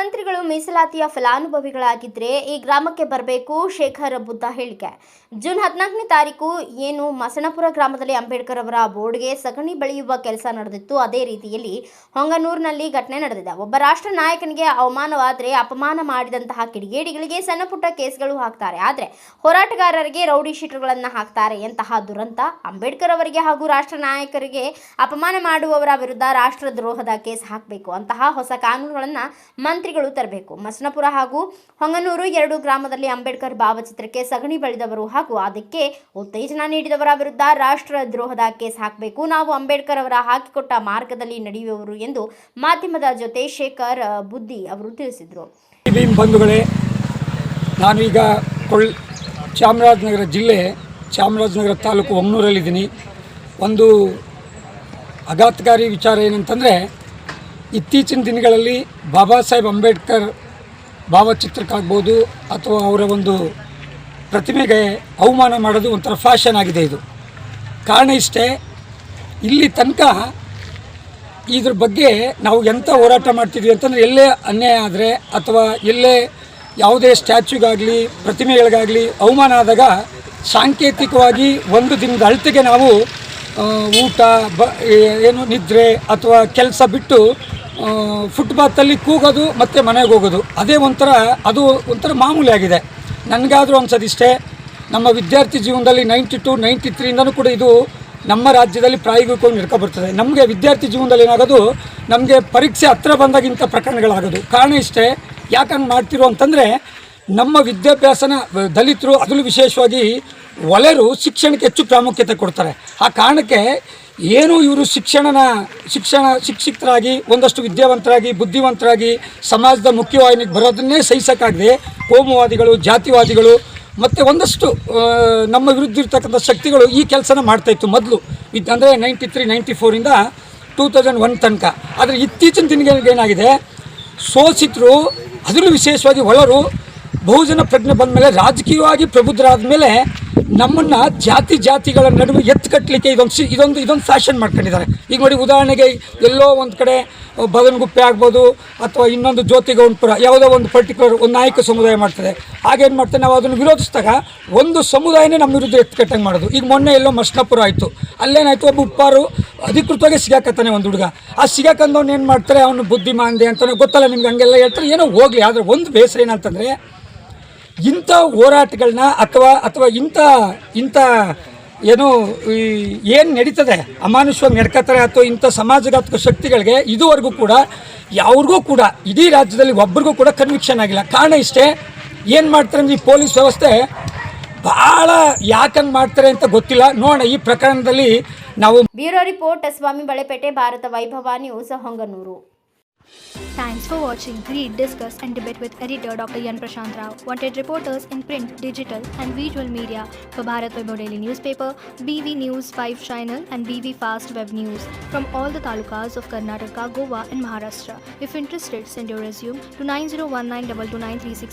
ಮಂತ್ರಿಗಳು ಮೀಸಲಾತಿಯ ಫಲಾನುಭವಿಗಳಾಗಿದ್ದರೆ ಈ ಗ್ರಾಮಕ್ಕೆ ಬರಬೇಕು. ಶೇಖರ್ ಬುದ್ಧ ಹೇಳಿಕೆ. ಜೂನ್ 14ನೇ ತಾರೀಕು ಏನು ಮಸಣಪುರ ಗ್ರಾಮದಲ್ಲಿ ಅಂಬೇಡ್ಕರ್ ಅವರ ಬೋರ್ಡ್ಗೆ ಸಗಣಿ ಬಳಿಯುವ ಕೆಲಸ ನಡೆದಿತ್ತು. ಅದೇ ರೀತಿಯಲ್ಲಿ ಹೊಂಗನೂರಿನಲ್ಲಿ ಘಟನೆ ನಡೆದಿದೆ. ಒಬ್ಬ ರಾಷ್ಟ್ರ ನಾಯಕನಿಗೆ ಅವಮಾನವಾದರೆ ಅಪಮಾನ ಮಾಡಿದಂತಹ ಕಿಡಿಗೇಡಿಗಳಿಗೆ ಸಣ್ಣ ಪುಟ್ಟ ಕೇಸ್ಗಳು ಹಾಕ್ತಾರೆ. ಆದರೆ ಹೋರಾಟಗಾರರಿಗೆ ರೌಡಿ ಶೀಟರ್ಗಳನ್ನು ಹಾಕ್ತಾರೆ. ಎಂತಹ ದುರಂತ! ಅಂಬೇಡ್ಕರ್ ಅವರಿಗೆ ಹಾಗೂ ರಾಷ್ಟ್ರ ನಾಯಕರಿಗೆ ಅಪಮಾನ ಮಾಡುವವರ ವಿರುದ್ಧ ರಾಷ್ಟ್ರದ್ರೋಹದ ಕೇಸ್ ಹಾಕಬೇಕು. ಅಂತಹ ಹೊಸ ಕಾನೂನುಗಳನ್ನು ಮಂತ್ರಿಗಳು ತರಬೇಕು. ಮಸಣಪುರ ಹಾಗೂ ಹೊಂಗನೂರು ಎರಡು ಗ್ರಾಮದಲ್ಲಿ ಅಂಬೇಡ್ಕರ್ ಭಾವಚಿತ್ರಕ್ಕೆ ಸಗಣಿ ಬಳಿದವರು ಹಾಗೂ ಅದಕ್ಕೆ ಉತ್ತೇಜನ ನೀಡಿದವರ ವಿರುದ್ಧ ರಾಷ್ಟ್ರದ್ರೋಹದ ಕೇಸ್ ಹಾಕಬೇಕು. ನಾವು ಅಂಬೇಡ್ಕರ್ ಅವರ ಹಾಕಿಕೊಟ್ಟ ಮಾರ್ಗದಲ್ಲಿ ನಡೆಯುವವರು ಎಂದು ಮಾಧ್ಯಮದ ಜೊತೆ ಶೇಖರ್ ಬುದ್ಧಿ ಅವರು ತಿಳಿಸಿದರು. ಬಂಧುಗಳೇ, ನಾನು ಈಗ ಚಾಮರಾಜನಗರ ಜಿಲ್ಲೆ ಚಾಮರಾಜನಗರ ತಾಲೂಕು ಹೊಂಗನೂರಲ್ಲಿದ್ದೀನಿ. ಒಂದು ಆಘಾತಕಾರಿ ವಿಚಾರ ಏನಂತಂದರೆ, ಇತ್ತೀಚಿನ ದಿನಗಳಲ್ಲಿ ಬಾಬಾ ಸಾಹೇಬ್ ಅಂಬೇಡ್ಕರ್ ಭಾವಚಿತ್ರಕ್ಕಾಗ್ಬೋದು ಅಥವಾ ಅವರ ಒಂದು ಪ್ರತಿಮೆಗೆ ಅವಮಾನ ಮಾಡೋದು ಒಂಥರ ಫ್ಯಾಷನ್ ಆಗಿದೆ. ಇದು ಕಾರಣ ಇಷ್ಟೇ, ಇಲ್ಲಿ ತನಕ ಇದ್ರ ಬಗ್ಗೆ ನಾವು ಎಂಥ ಹೋರಾಟ ಮಾಡ್ತಿದ್ವಿ ಅಂತಂದರೆ, ಎಲ್ಲೇ ಅನ್ಯಾಯ ಆದರೆ ಅಥವಾ ಎಲ್ಲೇ ಯಾವುದೇ ಸ್ಟ್ಯಾಚ್ಯೂಗಾಗಲಿ ಪ್ರತಿಮೆಗಳಿಗಾಗಲಿ ಅವಮಾನ ಆದಾಗ ಸಾಂಕೇತಿಕವಾಗಿ ಒಂದು ದಿನದ ಅಳತೆಗೆ ನಾವು ಊಟ ಏನು ನಿದ್ರೆ ಅಥವಾ ಕೆಲಸ ಬಿಟ್ಟು ಫುಟ್ಪಾತಲ್ಲಿ ಕೂಗೋದು ಮತ್ತು ಮನೆಗೆ ಹೋಗೋದು, ಅದೇ ಅದು ಒಂಥರ ಮಾಮೂಲಿ ಆಗಿದೆ. ನನಗಾದರೂ ಅನ್ಸೋದಿಷ್ಟೇ, ನಮ್ಮ ವಿದ್ಯಾರ್ಥಿ ಜೀವನದಲ್ಲಿ 92, 93ಇಂದನೂ ಕೂಡ ಇದು ನಮ್ಮ ರಾಜ್ಯದಲ್ಲಿ ಪ್ರಾಯೋಗಿಕವಾಗಿ ನಡ್ಕೊಬರ್ತದೆ. ನಮಗೆ ವಿದ್ಯಾರ್ಥಿ ಜೀವನದಲ್ಲಿ ಏನಾಗೋದು, ನಮಗೆ ಪರೀಕ್ಷೆ ಹತ್ತಿರ ಬಂದಾಗಿಂಥ ಪ್ರಕರಣಗಳಾಗೋದು. ಕಾರಣ ಇಷ್ಟೇ, ಯಾಕಂಗೆ ಮಾಡ್ತಿರೋ ಅಂತಂದರೆ, ನಮ್ಮ ವಿದ್ಯಾಭ್ಯಾಸನ ದಲಿತರು, ಅದರಲ್ಲೂ ವಿಶೇಷವಾಗಿ ಒಲೆರು ಶಿಕ್ಷಣಕ್ಕೆ ಹೆಚ್ಚು ಪ್ರಾಮುಖ್ಯತೆ ಕೊಡ್ತಾರೆ. ಆ ಕಾರಣಕ್ಕೆ ಏನು ಇವರು ಶಿಕ್ಷಿತರಾಗಿ ಒಂದಷ್ಟು ವಿದ್ಯಾವಂತರಾಗಿ ಬುದ್ಧಿವಂತರಾಗಿ ಸಮಾಜದ ಮುಖ್ಯವಾಹಿನಿಗೆ ಬರೋದನ್ನೇ ಸಹಿಸೋಕ್ಕಾಗದೆ ಕೋಮುವಾದಿಗಳು, ಜಾತಿವಾದಿಗಳು ಮತ್ತು ಒಂದಷ್ಟು ನಮ್ಮ ವಿರುದ್ಧ ಇರ್ತಕ್ಕಂಥ ಶಕ್ತಿಗಳು ಈ ಕೆಲಸನ ಮಾಡ್ತಾಯಿತ್ತು ಮೊದಲು. ಅಂದರೆ 93, 94ಇಂದ 2001 ತನಕ. ಆದರೆ ಇತ್ತೀಚಿನ ದಿನಗಳಿಗೆ ಏನಾಗಿದೆ, ಶೋಷಿತರು, ಅದರಲ್ಲೂ ವಿಶೇಷವಾಗಿ ಒಳರು ಬಹುಜನ ಪ್ರಜ್ಞೆ ಬಂದ ಮೇಲೆ, ರಾಜಕೀಯವಾಗಿ ಪ್ರಬುದ್ಧರಾದ ಮೇಲೆ ನಮ್ಮನ್ನು ಜಾತಿಗಳ ನಡುವೆ ಎತ್ತು ಕಟ್ಟಲಿಕ್ಕೆ ಇದೊಂದು ಫ್ಯಾಷನ್ ಮಾಡ್ಕೊಂಡಿದ್ದಾರೆ. ಈಗ ನೋಡಿ, ಉದಾಹರಣೆಗೆ ಎಲ್ಲೋ ಒಂದು ಕಡೆ ಬದನಗುಪ್ಪೆ ಆಗ್ಬೋದು ಅಥವಾ ಇನ್ನೊಂದು ಜ್ಯೋತಿಗೌಡಪುರ, ಯಾವುದೋ ಒಂದು ಪರ್ಟಿಕ್ಯುಲರ್ ಒಂದು ನಾಯಕ ಸಮುದಾಯ ಮಾಡ್ತದೆ. ಹಾಗೇನು ಮಾಡ್ತಾರೆ, ನಾವು ಅದನ್ನು ವಿರೋಧಿಸಿದಾಗ ಒಂದು ಸಮುದಾಯನೇ ನಮ್ಮ ವಿರುದ್ಧ ಎತ್ತುಕಟ್ಟಂಗೆ ಮಾಡೋದು. ಈಗ ಮೊನ್ನೆ ಎಲ್ಲೋ ಮಸಣಪುರ ಆಯಿತು, ಅಲ್ಲೇನಾಯಿತು, ಒಬ್ಬ ಉಪ್ಪಾರು ಅಧಿಕೃತವಾಗಿ ಸಿಗಾಕತ್ತಾನೆ ಒಂದು ಹುಡುಗ. ಆ ಸಿಗಾಕಂದವ್ನು ಏನು ಮಾಡ್ತಾರೆ, ಅವನು ಬುದ್ಧಿಮಾಂದೆ ಅಂತಲೇ ಗೊತ್ತಲ್ಲ ನಿಮ್ಗೆ, ಹಂಗೆಲ್ಲ ಹೇಳ್ತಾರೆ. ಏನೋ ಹೋಗಲಿ. ಆದರೆ ಒಂದು ಬೇಸರ ಏನಂತಂದರೆ, ಇಂಥ ಹೋರಾಟಗಳನ್ನ ಅಥವಾ ಇಂಥ ಏನು ಏನು ನಡೀತದೆ ಅಮಾನುಷವಾಗಿ ನಡ್ಕೋತಾರೆ ಅಥವಾ ಇಂಥ ಸಮಾಜಘಾತಕ ಶಕ್ತಿಗಳಿಗೆ ಇದುವರೆಗೂ ಕೂಡ ಯಾವ್ರಿಗೂ ಕೂಡ ಇಡೀ ರಾಜ್ಯದಲ್ಲಿ ಒಬ್ರಿಗೂ ಕೂಡ ಕನ್ವಿಕ್ಷನ್ ಆಗಿಲ್ಲ. ಕಾರಣ ಇಷ್ಟೇ, ಏನು ಮಾಡ್ತಾರೆ ಅಂದರೆ ಈ ಪೊಲೀಸ್ ವ್ಯವಸ್ಥೆ ಭಾಳ ಯಾಕಂಗೆ ಮಾಡ್ತಾರೆ ಅಂತ ಗೊತ್ತಿಲ್ಲ. ನೋಡೋಣ ಈ ಪ್ರಕರಣದಲ್ಲಿ ನಾವು. ಬ್ಯೂರೋ ರಿಪೋರ್ಟ್, ಸ್ವಾಮಿ ಬಳೆಪೇಟೆ, ಭಾರತ ವೈಭವ news, Honganur. Thanks for watching. Read, discuss and debate with editor Dr. Yan Prashant Rao. Wanted reporters in print, digital and visual media for Bharat Vaibhav Daily Newspaper, BV News 5 Channel and BV Fast Web News from all the talukas of Karnataka, Goa and Maharashtra. If interested, send your resume to 9019229369.